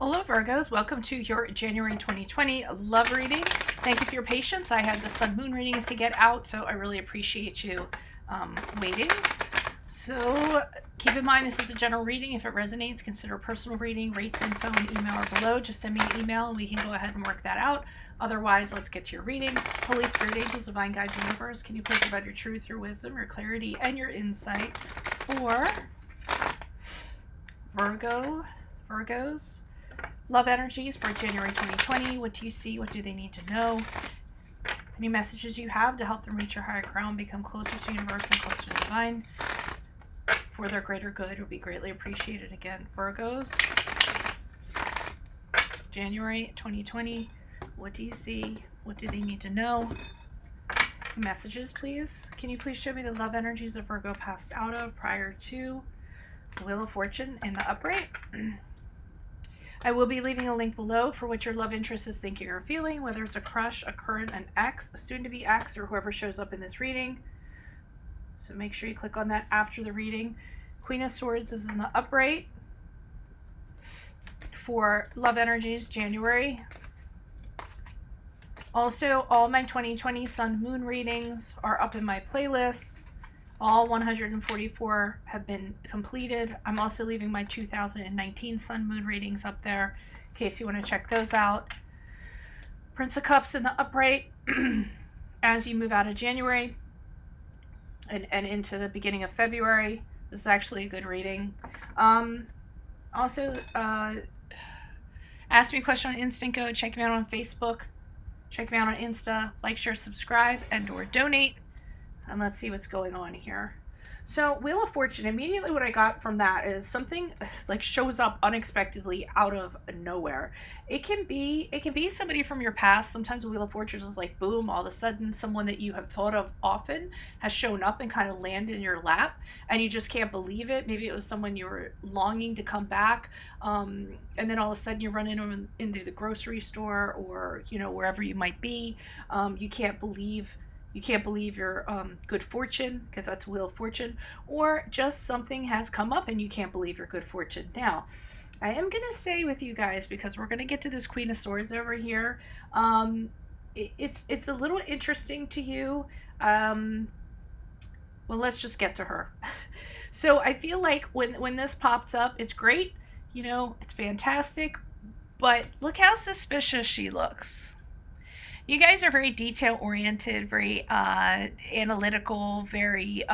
Hello Virgos, welcome to your January 2020 love reading. Thank you for your patience. I had the sun moon readings to get out, so I really appreciate you waiting. So keep in mind this is a general reading. If it resonates, consider personal reading. Rates, info, and email are below. Just send me an email and we can go ahead and work that out. Otherwise, let's get to your reading. Holy Spirit, angels, divine guides, universe, can you please provide your truth, your wisdom, your clarity, and your insight for Virgos? Love energies for January 2020. What do you see? What do they need to know? Any messages you have to help them reach your higher ground, become closer to the universe and closer to divine for their greater good would be greatly appreciated. Again, Virgos, January 2020. What do you see? What do they need to know? Messages, please. Can you please show me the love energies that Virgo passed out of prior to Wheel of Fortune in the upright? I will be leaving a link below for what your love interest is thinking or feeling, whether it's a crush, a current, an ex, a soon-to-be ex, or whoever shows up in this reading. So make sure you click on that after the reading. Queen of Swords is in the upright for love energies, January. Also, all my 2020 sun moon readings are up in my playlist. All 144 have been completed. I'm also leaving my 2019 sun moon readings up there in case you want to check those out. Prince of Cups in the upright as you move out of January and into the beginning of February. This is actually a good reading. Also, ask me a question on Instant Go. Check me out on Facebook. Check me out on Insta. Like, share, subscribe, and or donate. And let's see what's going on here. So Wheel of Fortune, immediately what I got from that is something like shows up unexpectedly out of nowhere. It can be somebody from your past. Sometimes Wheel of Fortune is like boom, all of a sudden someone that you have thought of often has shown up and kind of landed in your lap and you just can't believe it. Maybe it was someone you were longing to come back, and then all of a sudden you run into the grocery store or wherever you might be. You can't believe your good fortune, because that's Wheel of Fortune, or just something has come up and you can't believe your good fortune. Now, I am going to say with you guys, because we're going to get to this Queen of Swords over here, it's a little interesting to you. Well, let's just get to her. So I feel like when this pops up, it's great, it's fantastic, but look how suspicious she looks. You guys are very detail-oriented, very analytical, very,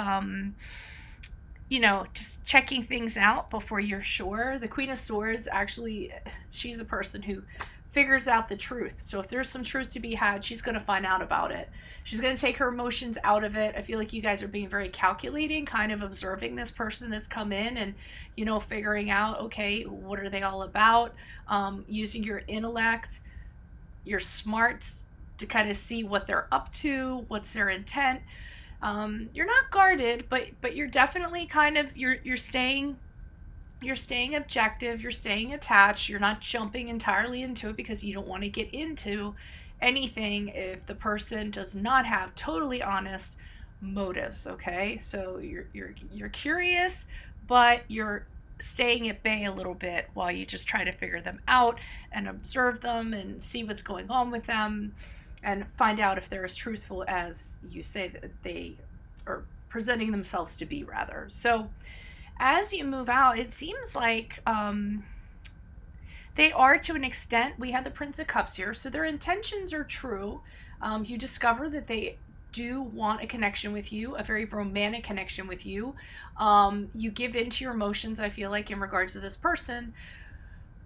just checking things out before you're sure. The Queen of Swords, actually, she's a person who figures out the truth. So if there's some truth to be had, she's going to find out about it. She's going to take her emotions out of it. I feel like you guys are being very calculating, kind of observing this person that's come in and, figuring out, okay, what are they all about? Using your intellect, your smarts, to kind of see what they're up to, what's their intent. You're not guarded, but you're definitely kind of you're staying objective, you're staying attached, you're not jumping entirely into it because you don't want to get into anything if the person does not have totally honest motives. Okay, so you're curious, but you're staying at bay a little bit while you just try to figure them out and observe them and see what's going on with them and find out if they're as truthful as you say that they are presenting themselves to be, rather. So as you move out, it seems like they are, to an extent. We have the Prince of Cups here, so their intentions are true. You discover that they do want a connection with you, a very romantic connection with you. You give in to your emotions, I feel like, in regards to this person.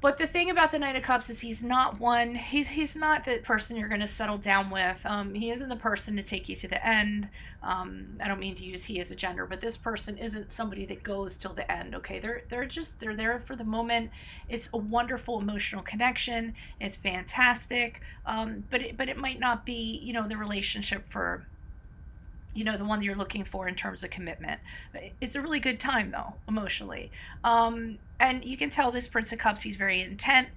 But the thing about the Knight of Cups is he's not the person you're going to settle down with. He isn't the person to take you to the end. I don't mean to use he as a gender, but this person isn't somebody that goes till the end. Okay, they're there for the moment. It's a wonderful emotional connection. It's fantastic. But it might not be the relationship for the one that you're looking for in terms of commitment. It's a really good time though, emotionally. And you can tell this Prince of Cups, he's very intent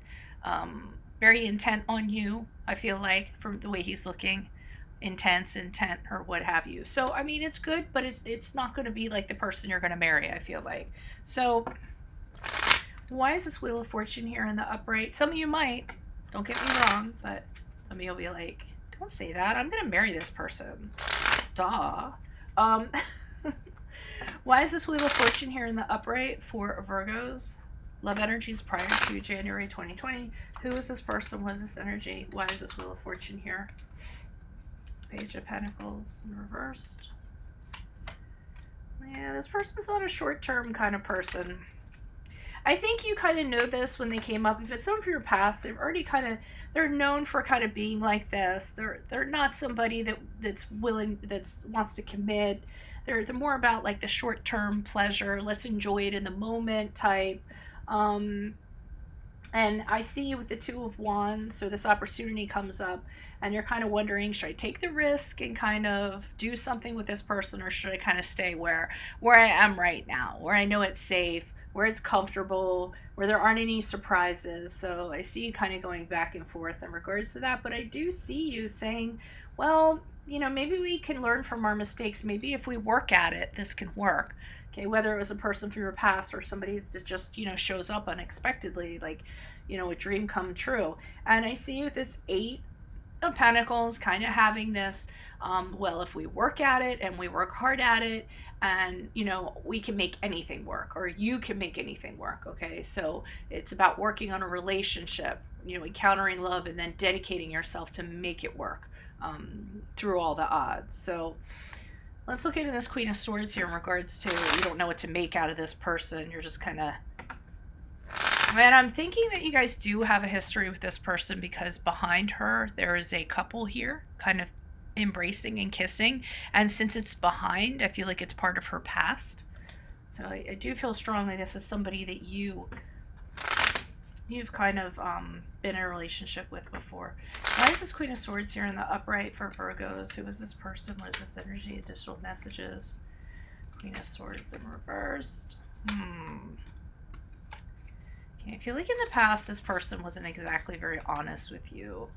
on you, I feel like, from the way he's looking. Intent or what have you. So I mean, it's good, but it's not going to be like the person you're going to marry, I feel like. So Why is this Wheel of Fortune here in the upright? Some of you might, don't get me wrong, but some of you will be like, don't say that. I'm going to marry this person. Duh. Why is this Wheel of Fortune here in the upright for Virgos? Love energies prior to January 2020. Who is this person? What is this energy? Why is this Wheel of Fortune here? Page of Pentacles in reversed. Yeah, this person's not a short-term kind of person. I think you kind of know this when they came up. If it's someone from your past, they've already kind of, they're known for kind of being like this. They're not somebody that's willing, wants to commit. They're more about like the short-term pleasure. Let's enjoy it in the moment type. And I see you with the Two of Wands. So this opportunity comes up and you're kind of wondering, should I take the risk and kind of do something with this person, or should I kind of stay where I am right now, where I know it's safe, where it's comfortable, where there aren't any surprises? So I see you kind of going back and forth in regards to that, but I do see you saying, well, you know, maybe we can learn from our mistakes. Maybe if we work at it, this can work. Okay, whether it was a person from your past or somebody that just, you know, shows up unexpectedly, like, you know, a dream come true. And I see you with this Eight of Pentacles kind of having this, well, if we work at it and we work hard at it, and, you know, we can make anything work, or you can make anything work. Okay, so it's about working on a relationship, you know, encountering love and then dedicating yourself to make it work through all the odds. So let's look into this Queen of Swords here in regards to, you don't know what to make out of this person. You're just kind of, and I'm thinking that you guys do have a history with this person, because behind her there is a couple here kind of embracing and kissing, and since it's behind, I feel like it's part of her past. So I do feel strongly this is somebody that you've kind of been in a relationship with before. Why is this Queen of Swords here in the upright for Virgos? Who is this person? What is this energy? Additional messages. Queen of Swords in reversed. Okay, I feel like in the past this person wasn't exactly very honest with you.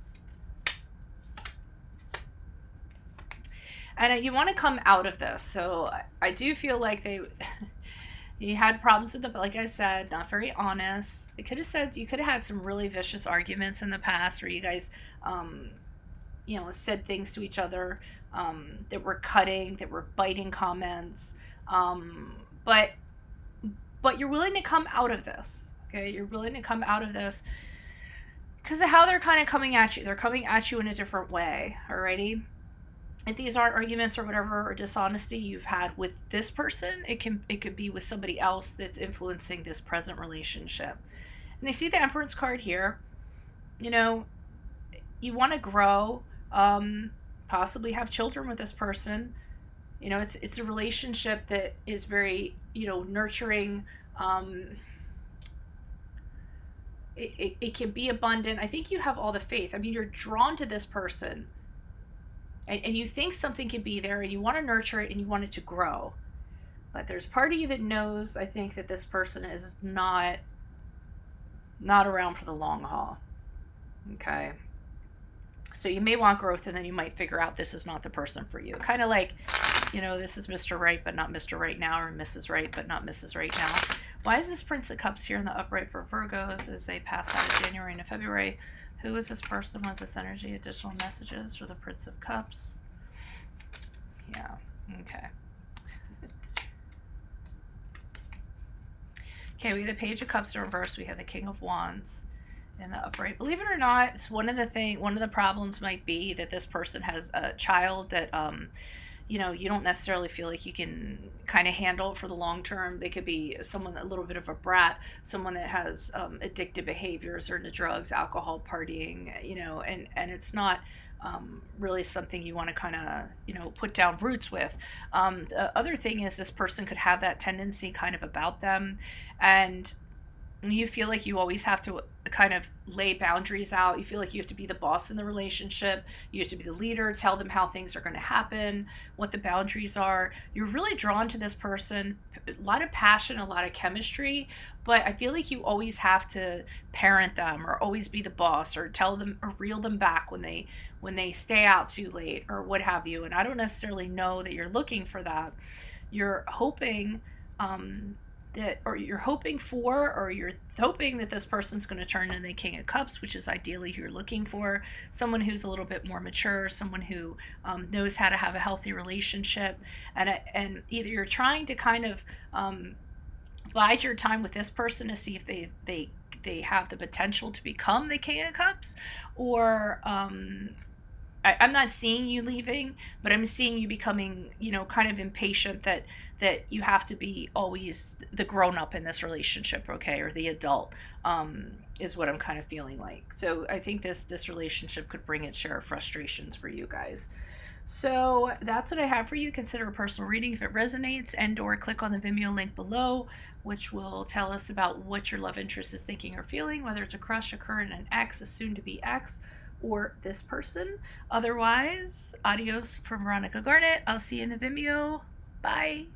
And you want to come out of this. So I do feel like you had problems with the, like I said, not very honest. They could have said, you could have had some really vicious arguments in the past where you guys, you know, said things to each other that were cutting, that were biting comments. But you're willing to come out of this. Okay, you're willing to come out of this because of how they're kind of coming at you. They're coming at you in a different way. Alrighty. If these aren't arguments or whatever, or dishonesty you've had with this person, it could be with somebody else that's influencing this present relationship. And I see the Empress card here. You know, you want to grow, possibly have children with this person. You know, it's a relationship that is very, you know, nurturing. It can be abundant. I think you have all the faith. I mean, you're drawn to this person. And you think something can be there, and you want to nurture it, and you want it to grow. But there's part of you that knows, I think, that this person is not around for the long haul. Okay? So you may want growth, and then you might figure out this is not the person for you. Kind of like, you know, this is Mr. Right, but not Mr. Right now, or Mrs. Right, but not Mrs. Right now. Why is this Prince of Cups here in the upright for Virgos as they pass out of January into February? Who is this person? What is this energy? Additional messages for the Prince of Cups. Yeah, okay. Okay, we have the Page of Cups in reverse. We have the King of Wands in the upright. Believe it or not, it's one of the problems might be that this person has a child that you know, you don't necessarily feel like you can kind of handle for the long term. They could be someone, a little bit of a brat, someone that has addictive behaviors or into drugs, alcohol, partying, you know, and it's not really something you want to kind of, you know, put down roots with. The other thing is this person could have that tendency kind of about them, and you feel like you always have to kind of lay boundaries out. You feel like you have to be the boss in the relationship. You have to be the leader, tell them how things are going to happen, what the boundaries are. You're really drawn to this person, a lot of passion, a lot of chemistry, but I feel like you always have to parent them or always be the boss or tell them or reel them back when they stay out too late or what have you. And I don't necessarily know that you're looking for that. You're hoping that, or you're hoping for, or you're hoping that this person's going to turn in the King of Cups, which is ideally who you're looking for. Someone who's a little bit more mature, someone who knows how to have a healthy relationship, and either you're trying to kind of bide your time with this person to see if they have the potential to become the King of Cups, or I'm not seeing you leaving, but I'm seeing you becoming, kind of impatient that you have to be always the grown up in this relationship, okay, or the adult, is what I'm kind of feeling like. So I think this relationship could bring its share of frustrations for you guys. So that's what I have for you. Consider a personal reading if it resonates, and/or click on the Vimeo link below, which will tell us about what your love interest is thinking or feeling, whether it's a crush, a current, an ex, a soon-to-be ex, or this person. Otherwise, adios from Veronica Garnett. I'll see you in the Vimeo. Bye.